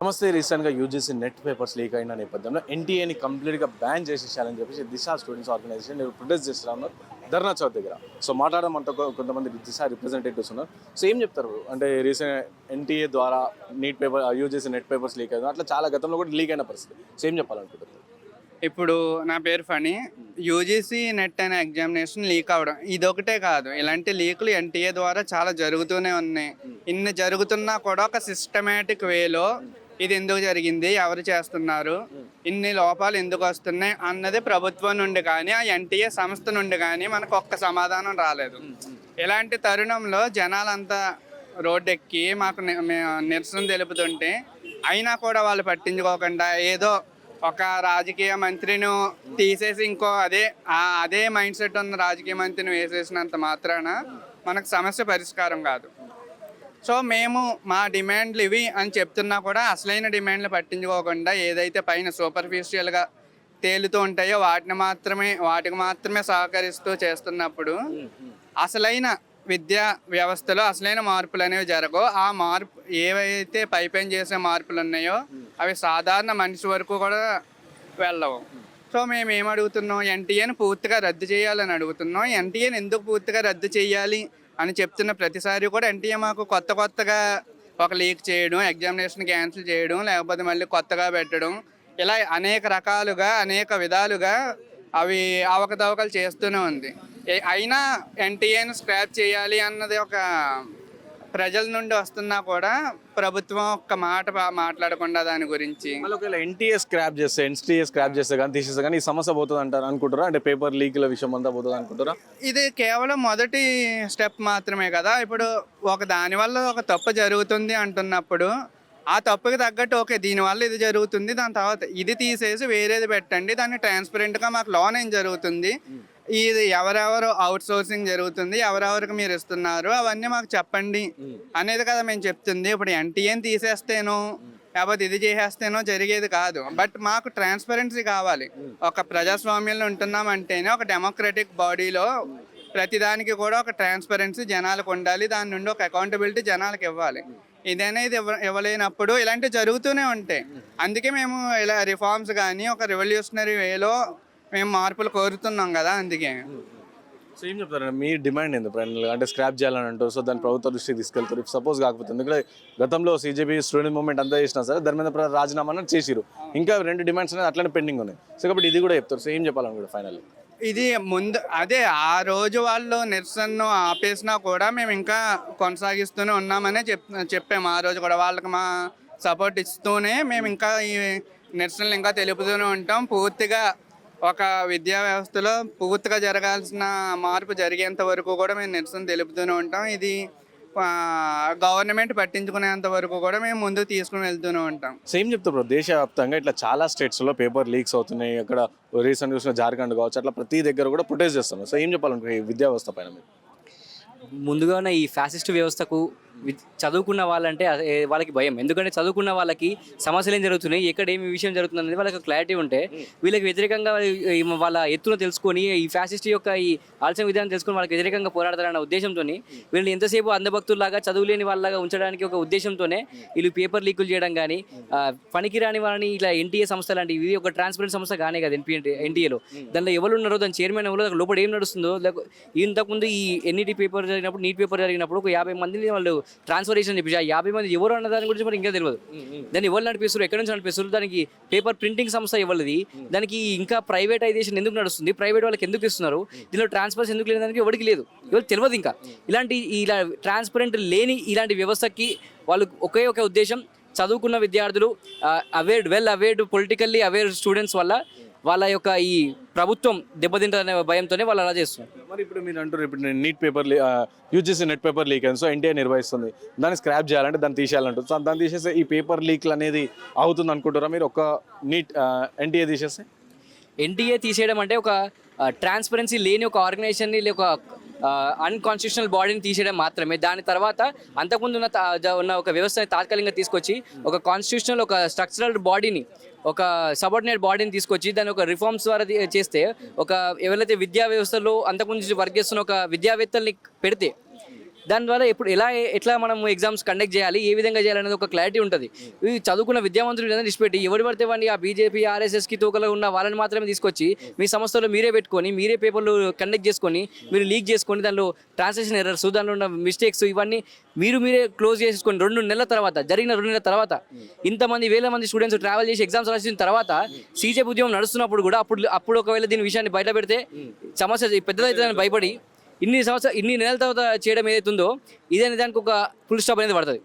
నమస్తే. రీసెంట్గా UGC net papers leak అయిన నేపథ్యంలో ఎన్టీఏని కంప్లీట్గా బ్యాన్ చేసేసాలని చెప్పేసి దిశ స్టూడెంట్స్ ఆర్గనైజేషన్ ప్రొటెస్ట్ చేస్తూ ఉన్నారు ధర్నా చౌక్ దగ్గర. సో మాట్లాడడం అంతా కొంతమంది దిశ రిప్రజెంటేటివ్స్ ఉన్నారు. సో ఏం చెప్తారు అంటే రీసెంట్ ఎన్టీఏ ద్వారా neat paper UGC net papers leak అయ్యారు, అట్లా చాలా గతంలో కూడా లీక్ అయిన పరిస్థితి. సో ఏం చెప్పాలనుకుంటున్నారు? ఇప్పుడు నా పేరు ఫణి. యూజీసీ నెట్ అనే ఎగ్జామినేషన్ లీక్ అవ్వడం ఇదొకటే కాదు, ఇలాంటి లీకులు ఎన్టీఏ ద్వారా చాలా జరుగుతూనే ఉన్నాయి. ఇన్ని జరుగుతున్నా కూడా ఒక సిస్టమేటిక్ వేలో ఇది ఎందుకు జరిగింది, ఎవరు చేస్తున్నారు, ఇన్ని లోపాలు ఎందుకు వస్తున్నాయి అన్నది ప్రభుత్వం నుండి కానీ ఆ ఎన్టీఏ సంస్థ నుండి కానీ మనకు ఒక్క సమాధానం రాలేదు. ఇలాంటి తరుణంలో జనాలంతా రోడ్డెక్కి మాకు నిరసన తెలుపుతుంటే అయినా కూడా వాళ్ళు పట్టించుకోకుండా ఏదో ఒక రాజకీయ మంత్రిని తీసేసి ఇంకో అదే మైండ్ సెట్ ఉన్న రాజకీయ మంత్రిని వేసేసినంత మాత్రాన మనకు సమస్య పరిష్కారం కాదు. సో మేము మా డిమాండ్లు ఇవి అని చెప్తున్నా కూడా అసలైన డిమాండ్లు పట్టించుకోకుండా ఏదైతే పైన సూపర్ఫిషియల్గా తేలుతూ ఉంటాయో వాటికి మాత్రమే సహకరిస్తూ చేస్తున్నప్పుడు అసలైన విద్యా వ్యవస్థలో అసలైన మార్పులు అనేవి జరగవు. ఆ మార్పు ఏవైతే పైపైన చేసే మార్పులు ఉన్నాయో అవి సాధారణ మనిషి వరకు కూడా వెళ్ళవు. సో మేము ఏం అడుగుతున్నాం, ఎన్టీఏని పూర్తిగా రద్దు చేయాలని అడుగుతున్నాం. ఎన్టీఏని ఎందుకు పూర్తిగా రద్దు చేయాలి అని చెప్తున్న ప్రతిసారి కూడా ఎన్టీఏ మాకు కొత్తగా ఒక లీక్ చేయడం, ఎగ్జామినేషన్ క్యాన్సిల్ చేయడం, లేకపోతే మళ్ళీ కొత్తగా పెట్టడం, ఇలా అనేక రకాలుగా అనేక విధాలుగా అవి అవకతవకలు చేస్తూనే ఉంది. అయినా ఎన్టీఏని స్క్రాప్ చేయాలి అన్నది ఒక ప్రజల నుండి వస్తున్నా కూడా ప్రభుత్వం ఒక్క మాట మాట్లాడకుండా దాని గురించి. ఒకవేళ ఎన్టీఏ స్క్రాప్ చేస్తే కానీ తీసేస్తే కానీ ఈ సమస్య పోతుంది అంటారు అనుకుంటారా? అంటే పేపర్ లీక్ల విషయం అంతా పోతుంది అనుకుంటారా? ఇది కేవలం మొదటి స్టెప్ మాత్రమే కదా. ఇప్పుడు దానివల్ల ఒక తప్పు జరుగుతుంది అంటున్నప్పుడు ఆ తప్పుకి తగ్గట్టు ఓకే దీనివల్ల ఇది జరుగుతుంది, దాని తర్వాత ఇది తీసేసి వేరేది పెట్టండి, దాన్ని ట్రాన్స్పరెంట్గా మాకు లోన్ ఏం జరుగుతుంది, ఇది ఎవరెవరు అవుట్ సోర్సింగ్ జరుగుతుంది, ఎవరెవరికి మీరు ఇస్తున్నారు అవన్నీ మాకు చెప్పండి అనేది కదా మేము చెప్తుంది. ఇప్పుడు ఎన్టీఏని తీసేస్తేనో లేకపోతే ఇది చేసేస్తేనో జరిగేది కాదు. బట్ మాకు ట్రాన్స్పరెన్సీ కావాలి. ఒక ప్రజాస్వామ్యంలో ఉంటున్నామంటేనే ఒక డెమోక్రటిక్ బాడీలో ప్రతిదానికి కూడా ఒక ట్రాన్స్పరెన్సీ జనాలకు ఉండాలి, దాని నుండి ఒక అకౌంటబిలిటీ జనాలకు ఇవ్వాలి. ఇదనేది ఇవ్వలేనప్పుడు ఇలాంటివి జరుగుతూనే ఉంటాయి. అందుకే మేము ఇలా రిఫార్మ్స్ కానీ ఒక రెవల్యూషనరీ వేలో మేము మార్పులు కోరుతున్నాం కదా. అందుకే సో ఏం చెప్తారండి మీ డిమాండ్ ఏంది ఫైనల్గా? అంటే స్క్రాప్ చేయాలని అంటారు, సో దాన్ని ప్రభుత్వ దృష్టికి తీసుకెళ్తారు. ఇఫ్ సపోజ్ కాకపోతే ఎందుకంటే గతంలో సీజేపీ స్టూడెంట్ మూవ్మెంట్ అంతా చేసినా సరే ధర్మేంద్ర రాజీనామా చేసిరు, ఇంకా 2 డిమాండ్స్ అనేది అట్లనే పెండింగ్ ఉన్నాయి. సో కాబట్టి ఇది కూడా చెప్తారు. సో ఏం చెప్పాలనుకుంటారు ఫైనల్? ఇది ముందు ఆ రోజు వాళ్ళు నిరసనను ఆపేసినా కూడా మేము ఇంకా కొనసాగిస్తూనే ఉన్నామనే చెప్పాము. ఆ రోజు కూడా వాళ్ళకి మా సపోర్ట్ ఇస్తూనే మేము ఇంకా ఈ నిరసనలు ఇంకా తెలుపుతూనే ఉంటాం. పూర్తిగా ఒక విద్యా వ్యవస్థలో పూర్తిగా జరగాల్సిన మార్పు జరిగేంత వరకు కూడా మేము నిరసన తెలుపుతూనే ఉంటాం. ఇది గవర్నమెంట్ పట్టించుకునేంత వరకు కూడా మేము ముందుకు తీసుకుని వెళ్తూనే ఉంటాం. సేమ్ చెప్తారు. దేశవ్యాప్తంగా ఇట్లా చాలా స్టేట్స్లో పేపర్ లీక్స్ అవుతున్నాయి. అక్కడ రీసెంట్గా చూసిన జార్ఖండ్ కావచ్చు, అట్లా ప్రతి దగ్గర కూడా ప్రొటెస్ట్ చేస్తున్నారు. సో ఏం చెప్పాలనుకుంటే ఈ విద్యా వ్యవస్థ పైన మీరు? ముందుగానే ఈ ఫ్యాసిస్ట్ వ్యవస్థకు చదువుకున్న వాళ్ళంటే వాళ్ళకి భయం. ఎందుకంటే చదువుకున్న వాళ్ళకి సమస్యలు ఏం జరుగుతున్నాయి, ఎక్కడ ఏమి విషయం జరుగుతుంది అనేది వాళ్ళకి క్లారిటీ ఉంటే వీళ్ళకి వ్యతిరేకంగా వాళ్ళ ఎత్తును తెలుసుకొని ఈ ఫ్యాసిస్ట్ యొక్క ఈ ఆలోచన విధానం తెలుసుకొని వాళ్ళకి వ్యతిరేకంగా పోరాడతారన్న ఉద్దేశంతో వీళ్ళని ఎంతసేపు అంధభక్తుల్లాగా చదువులేని వాళ్ళగా ఉంచడానికి ఒక ఉద్దేశంతోనే వీళ్ళు పేపర్ లీకులు చేయడం కానీ పనికిరాని వాళ్ళని ఇలా ఎన్టీఏ సంస్థ లాంటి ఇవి ఒక ట్రాన్స్పరెంట్ సంస్థ కానీ కదా ఎన్టీఏలో. దానిలో ఎవరు ఉన్నారో, దాని చైర్మన్ ఎవరో, లోపల ఏం నడుస్తుందో. ఇంతకుముందు ఈ ఎన్ఈటీ పేపర్ జరిగినప్పుడు, నీట్ పేపర్ జరిగినప్పుడు ఒక 50 మందిని వాళ్ళు ట్రాన్స్ఫర్మేషన్ చెప్పి 50 మంది ఎవరు అన్న దాని గురించి మనకి ఇంకా తెలియదు. దాన్ని ఎవరు నడిపిస్తారు, ఎక్కడి నుంచి నడిపిస్తారు, దానికి పేపర్ ప్రింటింగ్ సంస్థ ఎవరిది, దానికి ఇంకా ప్రైవేటైజేషన్ ఎందుకు నడుస్తుంది, ప్రైవేట్ వాళ్ళకి ఎందుకు ఇస్తున్నారు, దీనిలో ట్రాన్స్పరెన్సీ ఎందుకు లేని దానికి ఎవరికి లేదు, ఎవరికి తెలియదు. ఇంకా ఇలా ట్రాన్స్పరెంట్ లేని ఇలాంటి వ్యవస్థకి వాళ్ళు ఒకే ఒక ఉద్దేశం, చదువుకున్న విద్యార్థులు వెల్ అవేర్డ్ పొలిటికల్లీ అవేర్ స్టూడెంట్స్ వల్ల వాళ్ళ యొక్క ఈ ప్రభుత్వం దెబ్బతింటారనే భయంతోనే వాళ్ళు అలా చేస్తున్నారు. మరి ఇప్పుడు మీరు అంటారు, ఇప్పుడు neat paper UGC net paper leak అయింది, సో ఎన్టీఏ నిర్వహిస్తుంది, దాన్ని స్క్రాప్ చేయాలంటే దాన్ని తీసేయాలంటారు. సో దాన్ని తీసేస్తే ఈ పేపర్ లీక్లు అనేది అవుతుంది అనుకుంటారా మీరు? ఒక నీట్ ఎన్టీఏ తీసేస్తే ఎన్టీఏ తీసేయడం అంటే ఒక ట్రాన్స్పరెన్సీ లేని ఒక ఆర్గనైజేషన్ని ఒక అన్కాన్స్టిట్యూషనల్ బాడీని తీసేయడం మాత్రమే. దాని తర్వాత అంతకుముందు ఉన్న ఒక వ్యవస్థని తాత్కాలికంగా తీసుకొచ్చి ఒక కాన్స్టిట్యూషనల్ ఒక స్ట్రక్చరల్ బాడీని, ఒక సబార్డినేట్ బాడీని తీసుకొచ్చి దాన్ని ఒక రిఫార్మ్స్ ద్వారా చేస్తే ఎవరైతే విద్యా వ్యవస్థలో అంతకుముందు వర్క్ చేస్తున్న ఒక విద్యావేత్తల్ని పెడితే దాని ద్వారా ఎట్లా మనం ఎగ్జామ్స్ కండక్ట్ చేయాలి, ఏ విధంగా చేయాలనేది ఒక క్లారిటీ ఉంటుంది. ఈ చదువుకున్న విద్యావంతులు ఏదైనా డిస్పెట్టి ఎవరు పడితే వాడిని ఆ బీజేపీ ఆర్ఎస్ఎస్కి తోకలో ఉన్న వాళ్ళని మాత్రమే తీసుకొచ్చి మీ సంస్థలో మీరే పెట్టుకొని మీరే పేపర్లు కండక్ట్ చేసుకొని మీరు లీక్ చేసుకొని దానిలో ట్రాన్స్లేషన్ ఎర్రర్స్, దానిలో ఉన్న మిస్టేక్స్ ఇవన్నీ మీరే క్లోజ్ చేసుకొని 2 నెలల తర్వాత జరిగిన 2 నెలల తర్వాత ఇంతమంది వేల మంది స్టూడెంట్స్ ట్రావెల్ చేసి ఎగ్జామ్స్ రాసిన తర్వాత సీజేపీ ఉద్యమం నడుస్తున్నప్పుడు కూడా అప్పుడు ఒకవేళ దీని విషయాన్ని బయట పెడితే సమస్య పెద్దదైతుందని భయపడి ఇన్ని నెలల తర్వాత చేయడం ఏదైతుందో ఇదే దానికి ఒక ఫుల్ స్టాప్ అనేది పడుతుంది.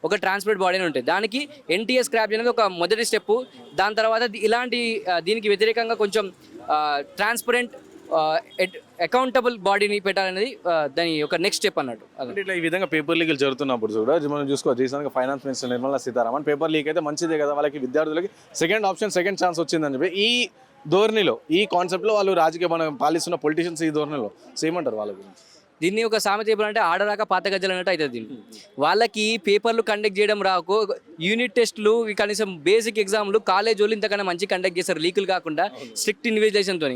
ఒక ట్రాన్స్పరెంట్ బాడీ అని ఉంటుంది. దానికి ఎన్టీఏ స్క్రాప్ అనేది ఒక మొదటి స్టెప్. దాని తర్వాత ఇలాంటి దీనికి వ్యతిరేకంగా కొంచెం ట్రాన్స్పరెంట్ అకౌంటబుల్ బాడీని పెట్టాలనేది దాని ఒక నెక్స్ట్ స్టెప్ అన్నట్టు. అంటే ఇట్లా ఈ విధంగా పేపర్ లీకులు జరుగుతున్నప్పుడు కూడా మనం చూసుకోవచ్చు. రీసెంట్గా finance minister Nirmala Sitharaman paper leak అయితే మంచిదే కదా, వాళ్ళకి విద్యార్థులకి సెకండ్ ఛాన్స్ వచ్చిందని చెప్పి ఈ ధోరణిలో, ఈ కాన్సెప్ట్లో వాళ్ళు రాజకీయ మనం పాలిస్తున్న పొలిటీషియన్స్ ఈ ధోరణిలో ఏమంటారు వాళ్ళ గురించి? దీన్ని ఒక సామెత చెప్పాలంటే ఆడరాక పాత గజ్జలు అన్నట్టు అవుతుంది. దీన్ని వాళ్ళకి పేపర్లు కండక్ట్ చేయడం రాకు, యూనిట్ టెస్టులు కనీసం బేసిక్ ఎగ్జామ్లు కాలేజ్ వాళ్ళు ఇంతకన్నా మంచి కండక్ట్ చేస్తారు లీకులు కాకుండా స్ట్రిక్ట్ ఇన్విజిలేషన్తో.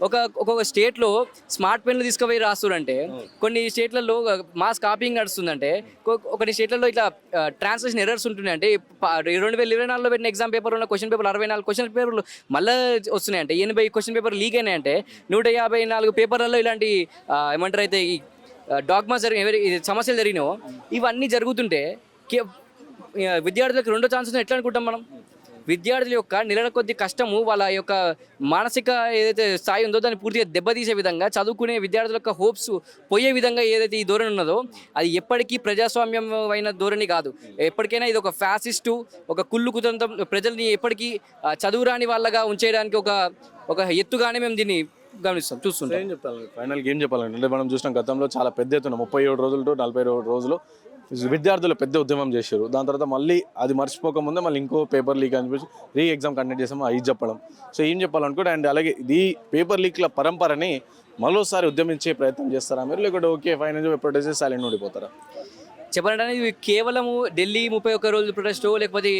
ఒక్కొక్క స్టేట్లో స్మార్ట్ పెన్లు తీసుకుపోయి రాస్తుంటే కొన్ని స్టేట్లలో మాస్ కాపీయింగ్ నడుస్తుందంటే కొన్ని స్టేట్లలో ఇట్లా ట్రాన్స్లేషన్ ఎర్రర్స్ ఉంటున్నాయంటే 2024లో పెట్టిన ఎగ్జామ్ పేపర్ ఉన్న క్వశ్చన్ పేపర్ 64 క్వశ్చన్ పేపర్లు మళ్ళీ వస్తున్నాయంటే 80 క్వశ్చన్ పేపర్ లీక్ అయినాయంటే 154 పేపర్లలో ఇలాంటి ఏమంటారు అయితే ఈ డాగ్మాస్ సమస్యలు జరిగినాయో ఇవన్నీ జరుగుతుంటే విద్యార్థులకు 2వ ఛాన్స్ ఎట్లా అనుకుంటాం మనం? విద్యార్థుల యొక్క నెలల కొద్ది కష్టము వాళ్ళ యొక్క మానసిక ఏదైతే స్థాయి ఉందో దాన్ని పూర్తిగా దెబ్బతీసే విధంగా, చదువుకునే విద్యార్థుల యొక్క హోప్స్ పోయే విధంగా ఏదైతే ఈ ధోరణి ఉన్నదో అది ఎప్పటికీ ప్రజాస్వామ్యం అయిన ధోరణి కాదు. ఎప్పటికైనా ఇది ఒక ఫ్యాసిస్టు, ఒక కుళ్ళు కుతంత్రం, ప్రజల్ని ఎప్పటికీ చదువురాని వాళ్ళగా ఉంచేయడానికి ఒక ఎత్తుగానే మేము దీన్ని గమనిస్తాం, చూస్తుంటాం. ఏం చెప్తాను ఫైనల్గా ఏం చెప్పాలంటే, అంటే మనం చూసిన గతంలో చాలా పెద్ద ఎత్తున 37 రోజులు టు 40 రోజులు విద్యార్థులు పెద్ద ఉద్యమం చేశారు. దాని తర్వాత మళ్ళీ అది మర్చిపోకముందే మళ్ళీ ఇంకో పేపర్ లీక్ అని చెప్పేసి ఎగ్జామ్ కండక్ట్ చేసాము అది చెప్పడం. సో ఏం చెప్పాలనుకుంటే, అండ్ అలాగే ఈ పేపర్ లీక్ల పరంపరని మరోసారి ఉద్యమించే ప్రయత్నం చేస్తారా మీరు, లేకపోతే ఓకే ఫైన్ అని చెప్పి ప్రొటెస్ట్ చేసి సైలెంట్ ఉండిపోతారా? చెప్పాలంటే ఇవి కేవలము ఢిల్లీ 31 రోజుల ప్రొటెస్టో లేకపోతే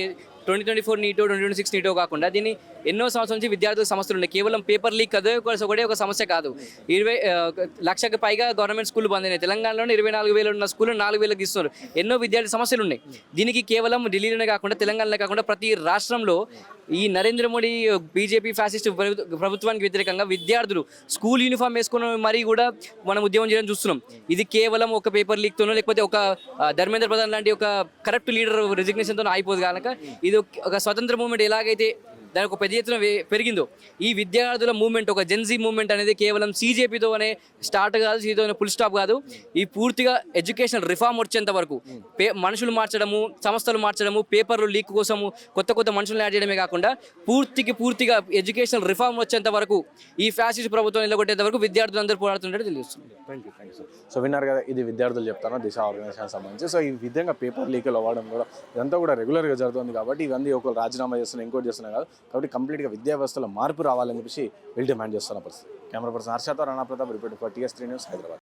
2024 నీటో 2026 నీటో కాకుండా దీన్ని ఎన్నో సంవత్సరాల నుంచి విద్యార్థుల సమస్యలు ఉన్నాయి. కేవలం పేపర్ లీక్ అదే ఒకటే ఒక సమస్య కాదు. 20 లక్షకు పైగా గవర్నమెంట్ స్కూల్ బంద్ అయినాయి. తెలంగాణలోనే 24,000 ఉన్న స్కూళ్ళు 4,000కి ఇస్తున్నారు. ఎన్నో విద్యార్థి సమస్యలు ఉన్నాయి. దీనికి కేవలం ఢిల్లీలోనే కాకుండా తెలంగాణలో కాకుండా ప్రతి రాష్ట్రంలో ఈ నరేంద్ర మోడీ బీజేపీ ఫ్యాసిస్ట్ ప్రభుత్వానికి వ్యతిరేకంగా విద్యార్థులు స్కూల్ యూనిఫామ్ వేసుకుని మరీ కూడా మనం ఉద్యమం చేయడం చూస్తున్నాం. ఇది కేవలం ఒక పేపర్ లీక్తోనో లేకపోతే ఒక ధర్మేంద్ర ప్రధాన్ లాంటి ఒక కరప్ట్ లీడర్ రెసిగ్నేషన్తో అయిపోదు కనుక ఇది ఒక స్వతంత్ర మూవ్మెంట్ ఎలాగైతే దానికి ఒక పెద్ద ఎత్తున పెరిగిందో ఈ విద్యార్థుల మూవ్మెంట్, ఒక జెన్జీ మూవ్మెంట్ అనేది కేవలం సీజేపీతోనే స్టార్ట్ కాదు, సీజేపీతోనే ఫుల్ స్టాప్ కాదు. ఈ పూర్తిగా ఎడ్యుకేషనల్ రిఫార్మ్ వచ్చేంత వరకు మనుషులు మార్చడము, సంస్థలు మార్చడము, పేపర్లు లీక్ కోసము కొత్త మనుషులను యాడ్ చేయడమే కాకుండా పూర్తిగా ఎడ్యుకేషనల్ రిఫార్మ్ వచ్చేంత వరకు ఈ ఫ్యాసిస్ట్ ప్రభుత్వం నిలబొట్టేంత వరకు విద్యార్థులందరూ పోరాడుతుంటే తెలుస్తుంది. Thank you. సో విన్నారు కదా, ఇది విద్యార్థులు చెప్తాను దిశ ఆర్గనైజేషన్ సంబంధించి. సో ఈ విధంగా పేపర్ లీకులు అవ్వడం కూడా ఇదంతా కూడా రెగ్యులర్గా జరుగుతుంది కాబట్టి ఇవన్నీ ఒకరు రాజీనామా చేస్తున్నారు, ఇంకోటి చేస్తున్నారు కాదు. కాబట్టి కంప్లీట్గా విద్యా వ్యవస్థలో మార్పు రావాలని చెప్పేసి వీళ్ళు డిమాండ్ చేస్తున్న పరిస్థితి. కెమెరా పర్సన్ హర్షతో Rana Pratap, reporter for TS3 news, Hyderabad.